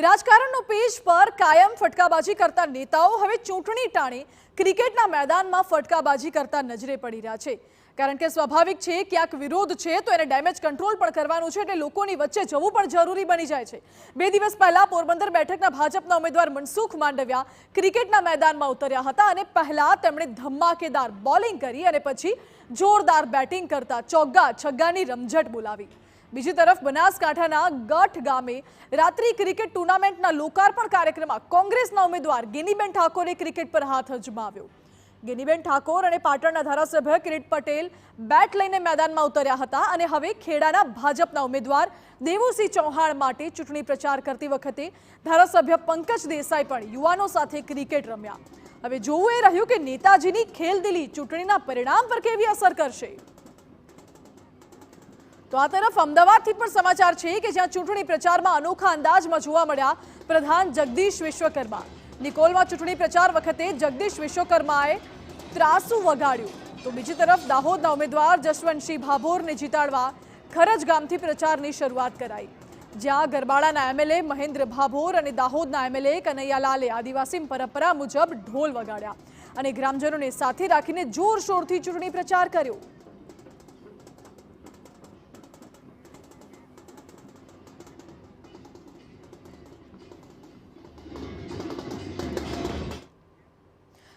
રાજકારણનો page પર કાયમ ફટકાબાજી કરતા નેતાઓ હવે ચૂંટણી ટાણે ક્રિકેટના મેદાનમાં ફટકાબાજી કરતા નજરે પડી રહ્યા છે। કારણ કે સ્વાભાવિક છે ક્યાંક વિરોધ છે તો એને ડેમેજ કંટ્રોલ પણ કરવાનું છે, એટલે લોકોની વચ્ચે જવું પણ જરૂરી બની જાય છે। 2 દિવસ પહેલા પોરબંદર બેઠકના ભાજપના ઉમેદવાર મનસુખ માંડવિયા ક્રિકેટના મેદાનમાં ઉતર્યા હતા અને પહેલા તેમણે ધમાકેદાર બોલિંગ કરી અને પછી જોરદાર બેટિંગ કરતા ચોગ્ગા છગ્ગાની રમઝટ બોલાવી। બીજી તરફ બનાસકાંઠાના ગઢ ગામે રાત્રિ ક્રિકેટ ટુર્નામેન્ટના લોકાર્પણ કાર્યક્રમમાં કોંગ્રેસના ઉમેદવાર ગેનીબેન ઠાકોરે ક્રિકેટ પર હાથ અજમાવ્યો। ગેનીબેન ઠાકોર અને પાટણના ધારાસભ્ય કિરીટ પટેલ બેટ લઈને મેદાનમાં ઉતર્યા હતા અને હવે ખેડાના ભાજપના ઉમેદવાર દેવુસિંહ ચૌહાણ માટે ચૂંટણી પ્રચાર કરતી વખતે ધારાસભ્ય પંકજ દેસાઈ પણ યુવાનો સાથે ક્રિકેટ રમ્યા। હવે જોવું એ રહ્યું કે નેતાજીની ખેલદિલી ચૂંટણીના પરિણામ પર કેવી અસર કરશે। તો આ તરફ અમદાવાદથી પણ સમાચાર છે કે જ્યાં ચૂંટણી પ્રચારમાં અનોખા અંદાજમાં જોવા મળ્યા પ્રધાન જગદીશ વિશ્વકર્મા। નિકોલમાં ચૂંટણી પ્રચાર વખતે જગદીશ વિશ્વકર્માએ ત્રાસુ વગાડ્યું। તો બીજી તરફ દાહોદના ઉમેદવાર જશવંતસિંહ ભાભોરને જીતાડવા ખરજ ગામથી પ્રચારની શરૂઆત કરાઈ, જ્યાં ગરબાડાના એમએલએ મહેન્દ્ર ભાભોર અને દાહોદના એમએલએ કનૈયાલાલે આદિવાસી પરંપરા મુજબ ઢોલ વગાડ્યા અને ગ્રામજનોને સાથે રાખીને જોરશોરથી ચૂંટણી પ્રચાર કર્યો।